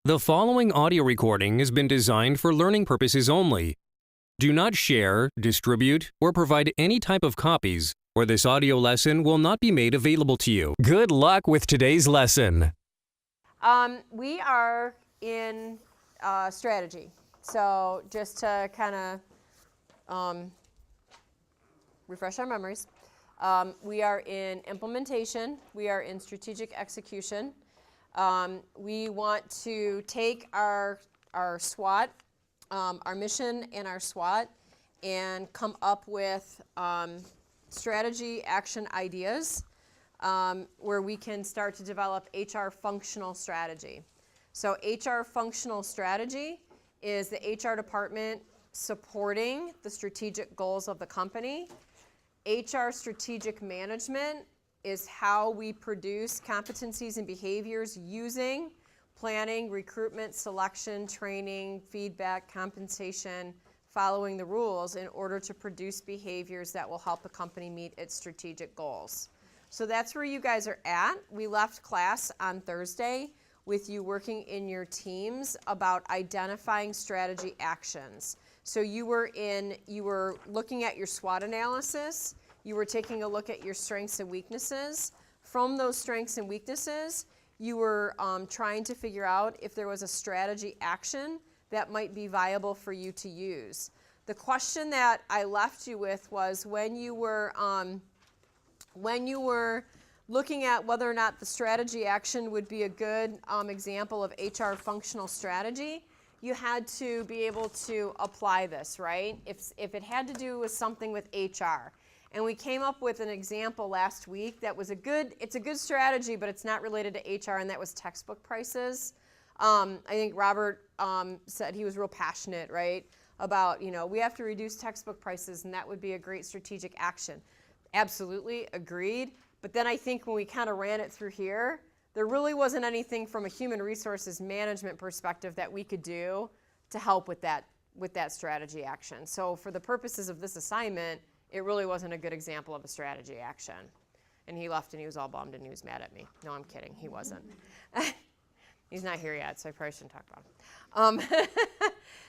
The following audio recording has been designed for learning purposes only. Do not share, distribute, or provide any type of copies, or this audio lesson will not be made available to you. Good luck with today's lesson. We are in strategy. So just to kind of refresh our memories, we are in implementation. We are in strategic execution. We want to take our SWOT, our mission and our SWOT, and come up with strategy action ideas where we can start to develop HR functional strategy. So HR functional strategy is the HR department supporting the strategic goals of the company. HR strategic management is how we produce competencies and behaviors using planning, recruitment, selection, training, feedback, compensation, following the rules in order to produce behaviors that will help the company meet its strategic goals. So that's where you guys are at. We left class on Thursday with you working in your teams about identifying strategy actions. So you were looking at your SWOT analysis. You were taking a look at your strengths and weaknesses. From those strengths and weaknesses, you were trying to figure out if there was a strategy action that might be viable for you to use. The question that I left you with was when you were looking at whether or not the strategy action would be a good example of HR functional strategy, you had to be able to apply this, right? If it had to do with something with HR. And we came up with an example last week that was it's a good strategy, but it's not related to HR, and that was textbook prices. I think Robert said he was real passionate, right, about, we have to reduce textbook prices, and that would be a great strategic action. Absolutely, agreed. But then I think when we kind of ran it through here, there really wasn't anything from a human resources management perspective that we could do to help with that strategy action. So for the purposes of this assignment, it really wasn't a good example of a strategy action. And he left and he was all bummed and he was mad at me. No, I'm kidding. He wasn't. He's not here yet, so I probably shouldn't talk about him.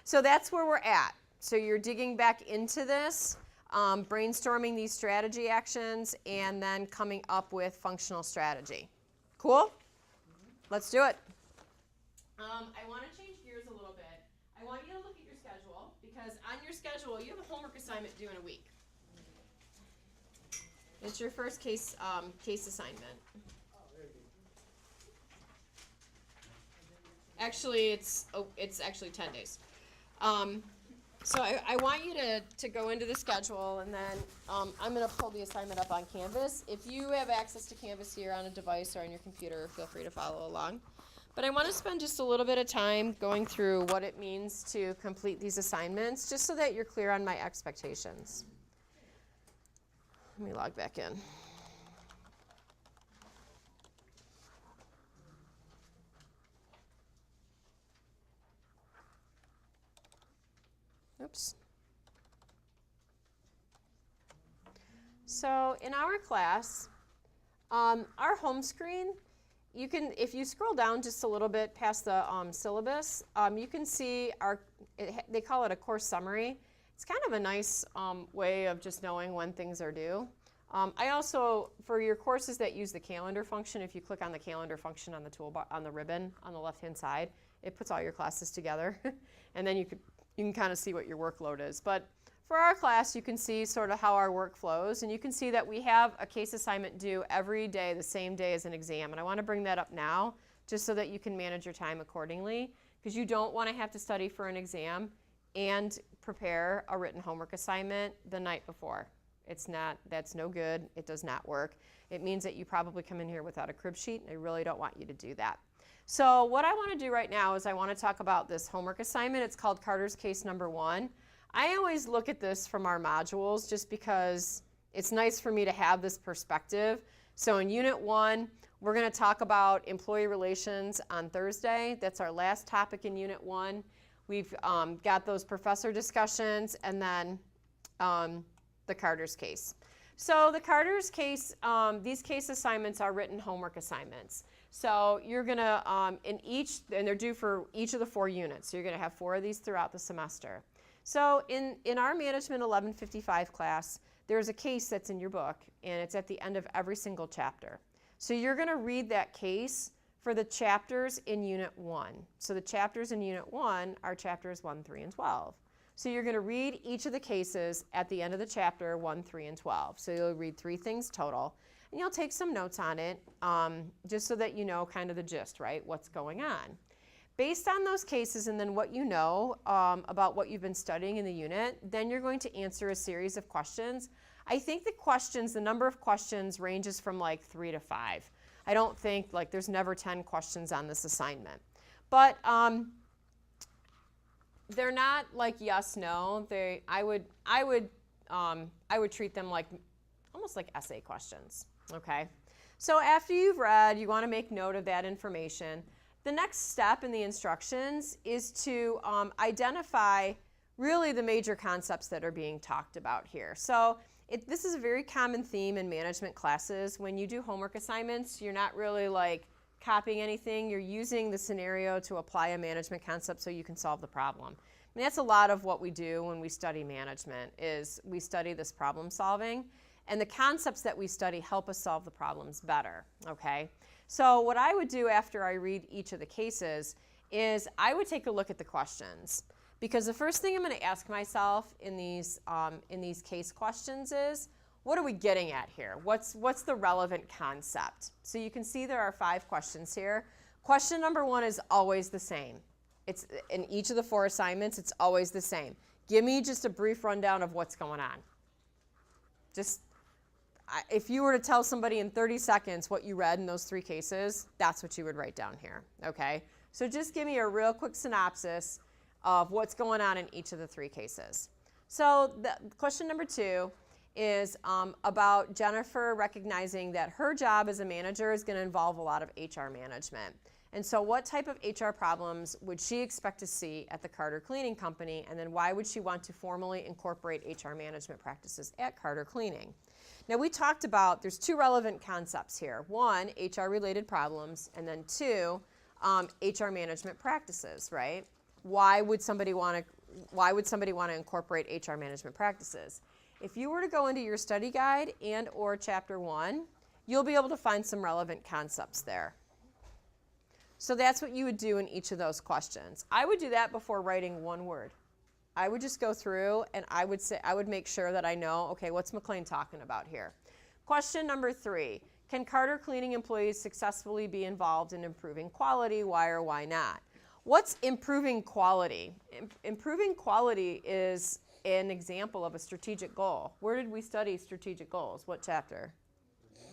So that's where we're at. So you're digging back into this, brainstorming these strategy actions, and then coming up with functional strategy. Cool? Let's do it. I want to change gears a little bit. I want you to look at your schedule, because on your schedule, you have a homework assignment due in a week. It's your first case assignment. Actually, it's actually 10 days. So I want you to go into the schedule, and then I'm going to pull the assignment up on Canvas. If you have access to Canvas here on a device or on your computer, feel free to follow along. But I want to spend just a little bit of time going through what it means to complete these assignments, just so that you're clear on my expectations. Let me log back in. Oops. So in our class, our home screen, you can, if you scroll down just a little bit past the syllabus, you can see they call it a course summary. It's kind of a nice way of just knowing when things are due. I also, for your courses that use the calendar function, if you click on the calendar function on the toolbar, on the ribbon on the left-hand side, it puts all your classes together. And then you can kind of see what your workload is. But for our class, you can see sort of how our work flows. And you can see that we have a case assignment due every day, the same day as an exam. And I want to bring that up now, just so that you can manage your time accordingly, because you don't want to have to study for an exam and prepare a written homework assignment the night before. That's no good. It does not work. It means that you probably come in here without a crib sheet, and I really don't want you to do that. So what I want to do right now is I want to talk about this homework assignment. It's called Carter's Case Number 1. I always look at this from our modules just because it's nice for me to have this perspective. So in Unit 1, we're going to talk about employee relations on Thursday. That's our last topic in Unit 1. We've got those professor discussions, and then the Carter's case. So the Carter's case, these case assignments are written homework assignments. So you're going to, and they're due for each of the 4 units. So you're going to have 4 of these throughout the semester. So in our Management 1155 class, there's a case that's in your book, and it's at the end of every single chapter. So you're going to read that case for the chapters in Unit 1. So the chapters in Unit 1 are chapters 1, 3, and 12. So you're going to read each of the cases at the end of the chapter 1, 3, and 12. So you'll read 3 things total. And you'll take some notes on it, just so that you know kind of the gist, right? What's going on. Based on those cases and then what you know about what you've been studying in the unit, then you're going to answer a series of questions. I think the number of questions ranges from like 3 to 5. I don't think, like, there's never 10 questions on this assignment. But they're not like yes, no. I would treat them like almost like essay questions, okay? So after you've read, you want to make note of that information. The next step in the instructions is to identify really the major concepts that are being talked about here. So this is a very common theme in management classes. When you do homework assignments, you're not really like copying anything. You're using the scenario to apply a management concept so you can solve the problem. And that's a lot of what we do when we study management, is we study this problem solving. And the concepts that we study help us solve the problems better, okay? So what I would do after I read each of the cases is I would take a look at the questions. Because the first thing I'm going to ask myself in these case questions is, what are we getting at here? What's the relevant concept? So you can see there are 5 questions here. Question number 1 is always the same. It's in each of the 4 assignments, it's always the same. Give me just a brief rundown of what's going on. If you were to tell somebody in 30 seconds what you read in those 3 cases, that's what you would write down here, okay? So just give me a real quick synopsis of what's going on in each of the 3 cases. So question number 2 is about Jennifer recognizing that her job as a manager is going to involve a lot of HR management. And so what type of HR problems would she expect to see at the Carter Cleaning Company, and then why would she want to formally incorporate HR management practices at Carter Cleaning? Now we talked about, there's 2 relevant concepts here. 1, HR-related problems, and then 2, HR management practices, right? Why would somebody want to incorporate HR management practices? If you were to go into your study guide and or chapter 1, you'll be able to find some relevant concepts there. So that's what you would do in each of those questions. I would do that before writing one word. I would just go through and I would make sure that I know, okay, what's McLean talking about here? Question number 3, can Carter Cleaning employees successfully be involved in improving quality? Why or why not? What's improving quality? Improving quality is an example of a strategic goal. Where did we study strategic goals? What chapter?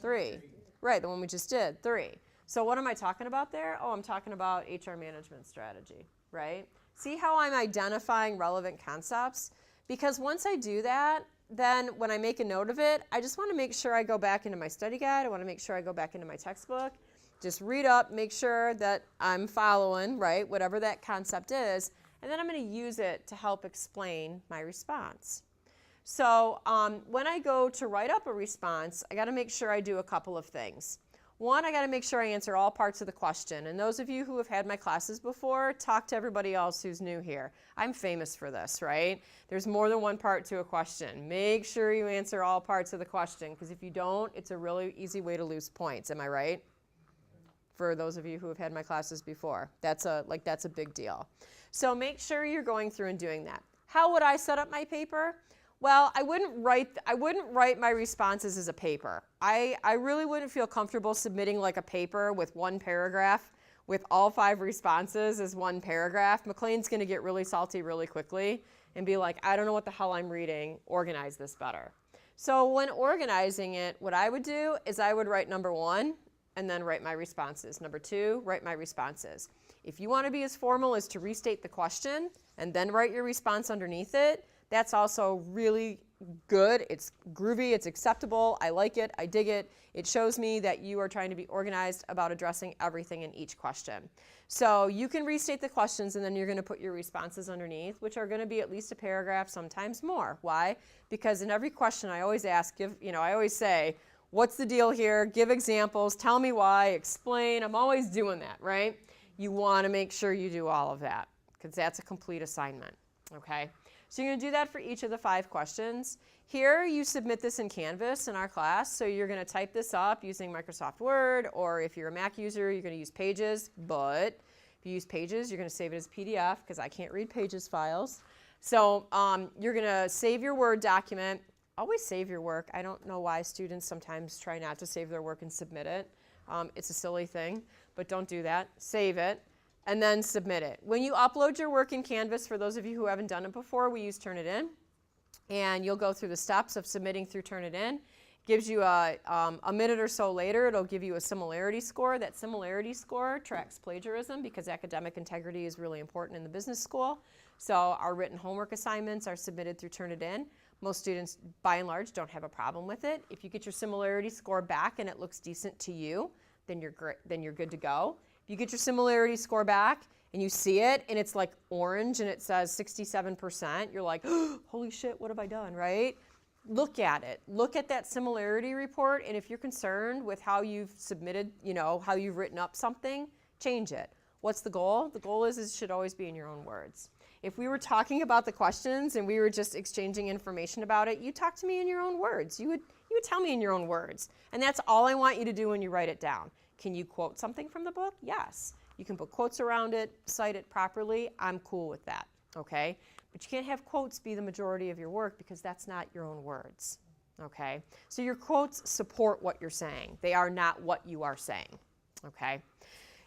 3. Right, the one we just did, 3. So what am I talking about there? Oh, I'm talking about HR management strategy, right? See how I'm identifying relevant concepts? Because once I do that, then when I make a note of it, I just want to make sure I go back into my study guide. I want to make sure I go back into my textbook. Just read up, make sure that I'm following, right, whatever that concept is, and then I'm going to use it to help explain my response. So when I go to write up a response, I got to make sure I do a couple of things. 1, I got to make sure I answer all parts of the question. And those of you who have had my classes before, talk to everybody else who's new here. I'm famous for this, right? There's more than one part to a question. Make sure you answer all parts of the question, because if you don't, it's a really easy way to lose points. Am I right? For those of you who have had my classes before, that's a big deal. So make sure you're going through and doing that. How would I set up my paper? Well, I wouldn't write my responses as a paper. I really wouldn't feel comfortable submitting like a paper with 1 paragraph with all 5 responses as 1 paragraph. McLean's going to get really salty really quickly and be like, I don't know what the hell I'm reading. Organize this better. So when organizing it, what I would do is I would write number 1 and then write my responses. Number 2, write my responses. If you want to be as formal as to restate the question and then write your response underneath it, that's also really good. It's groovy, it's acceptable, I like it, I dig it. It shows me that you are trying to be organized about addressing everything in each question. So you can restate the questions and then you're going to put your responses underneath, which are going to be at least a paragraph, sometimes more. Why? Because in every question I always ask, I always say, what's the deal here? Give examples, tell me why, explain. I'm always doing that, right? You want to make sure you do all of that because that's a complete assignment, okay? So you're going to do that for each of the 5 questions. Here, you submit this in Canvas in our class, so you're going to type this up using Microsoft Word, or if you're a Mac user, you're going to use Pages, but if you use Pages, you're going to save it as PDF because I can't read Pages files. So you're going to save your Word document. Always save your work. I don't know why students sometimes try not to save their work and submit it. It's a silly thing, but don't do that. Save it, and then submit it. When you upload your work in Canvas, for those of you who haven't done it before, we use Turnitin. And you'll go through the steps of submitting through Turnitin. Gives you a minute or so later, it'll give you a similarity score. That similarity score tracks plagiarism because academic integrity is really important in the business school. So our written homework assignments are submitted through Turnitin. Most students, by and large, don't have a problem with it. If you get your similarity score back and it looks decent to you, then you're good to go. If you get your similarity score back and you see it and it's like orange and it says 67%, you're like, oh, holy shit, what have I done, right? Look at it. Look at that similarity report, and if you're concerned with how you've submitted, how you've written up something, change it. What's the goal? The goal is it should always be in your own words. If we were talking about the questions and we were just exchanging information about it, you talk to me in your own words. You would tell me in your own words. And that's all I want you to do when you write it down. Can you quote something from the book? Yes. You can put quotes around it, cite it properly. I'm cool with that, okay? But you can't have quotes be the majority of your work because that's not your own words, okay? So your quotes support what you're saying. They are not what you are saying, okay?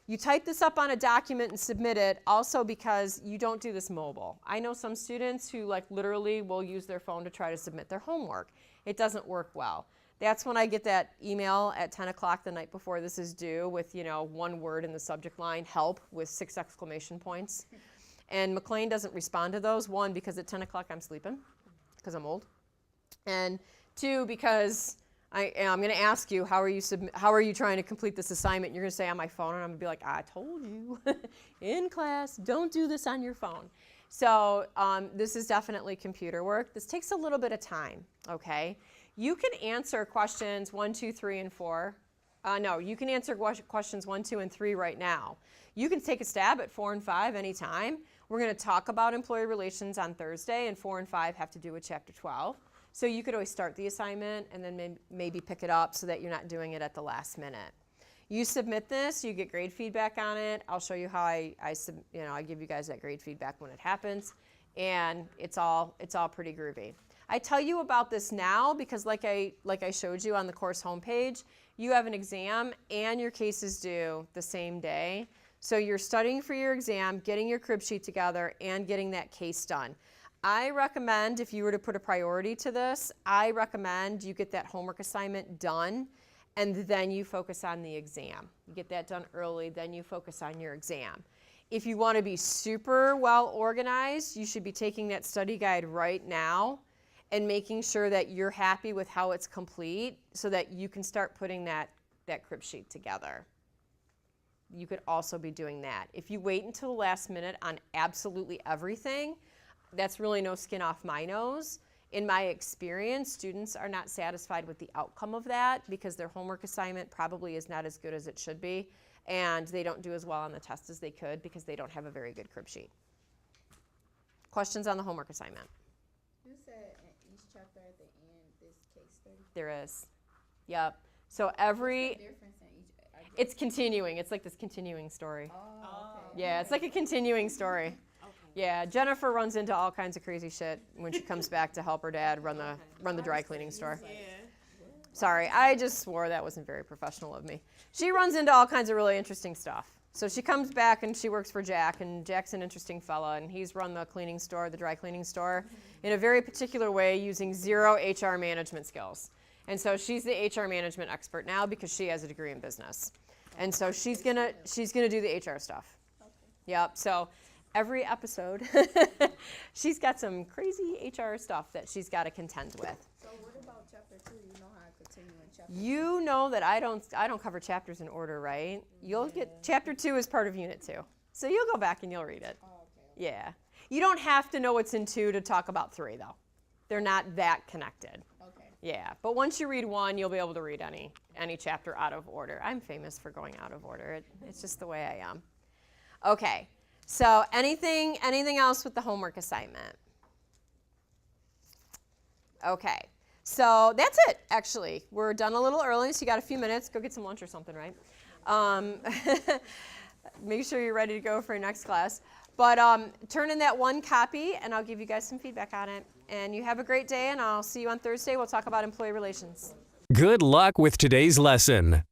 You type this up on a document and submit it also because you don't do this mobile. I know some students who literally will use their phone to try to submit their homework. It doesn't work well. That's when I get that email at 10 o'clock the night before this is due with, 1 word in the subject line, help, with 6 exclamation points. And McLean doesn't respond to those. 1, because at 10 o'clock I'm sleeping because I'm old. And 2, because I'm going to ask you, how are you trying to complete this assignment? You're going to say on my phone, and I'm going to be like, I told you in class, don't do this on your phone. So this is definitely computer work. This takes a little bit of time, okay? You can answer questions 1, 2, 3, and 4. No, you can answer questions 1, 2, and 3 right now. You can take a stab at 4 and 5 anytime. We're going to talk about employee relations on Thursday, and 4 and 5 have to do with Chapter 12. So you could always start the assignment and then maybe pick it up so that you're not doing it at the last minute. You submit this, you get grade feedback on it. I'll show you how I give you guys that grade feedback when it happens, and it's all pretty groovy. I tell you about this now because like I showed you on the course homepage, you have an exam and your case is due the same day. So you're studying for your exam, getting your crib sheet together, and getting that case done. I recommend, if you were to put a priority to this, I recommend you get that homework assignment done and then you focus on the exam. You get that done early, then you focus on your exam. If you want to be super well organized, you should be taking that study guide right now and making sure that you're happy with how it's complete so that you can start putting that crib sheet together. You could also be doing that. If you wait until the last minute on absolutely everything, that's really no skin off my nose. In my experience, students are not satisfied with the outcome of that because their homework assignment probably is not as good as it should be, and they don't do as well on the test as they could because they don't have a very good crib sheet. Questions on the homework assignment? You said in each chapter at the end, this case study. There is. Yep. So What's the difference in each? it's continuing. It's like this continuing story. Oh, okay. Yeah, it's like a continuing story. Yeah, Jennifer runs into all kinds of crazy shit when she comes back to help her dad run the dry cleaning store. Sorry, I just swore. That wasn't very professional of me. She runs into all kinds of really interesting stuff. So she comes back and she works for Jack, and Jack's an interesting fella, and he's run the cleaning store, the dry cleaning store, in a very particular way using 0 HR management skills. And so she's the HR management expert now because she has a degree in business. And so she's gonna do the HR stuff. Okay. Yep. So every episode, she's got some crazy HR stuff that she's got to contend with. So what about chapter 2? You know how I continue in chapter 2? You know that I don't cover chapters in order, right? You'll get chapter 2 is part of unit 2. So you'll go back and you'll read it. Oh, okay. Yeah. You don't have to know what's in 2 to talk about 3 though. They're not that connected. Okay. Yeah, but once you read one, you'll be able to read any chapter out of order. I'm famous for going out of order. It's just the way I am. Okay, so anything else with the homework assignment? Okay, so that's it, actually. We're done a little early, so you got a few minutes. Go get some lunch or something, right? Make sure you're ready to go for your next class. But turn in that one copy, and I'll give you guys some feedback on it. And you have a great day, and I'll see you on Thursday. We'll talk about employee relations. Good luck with today's lesson.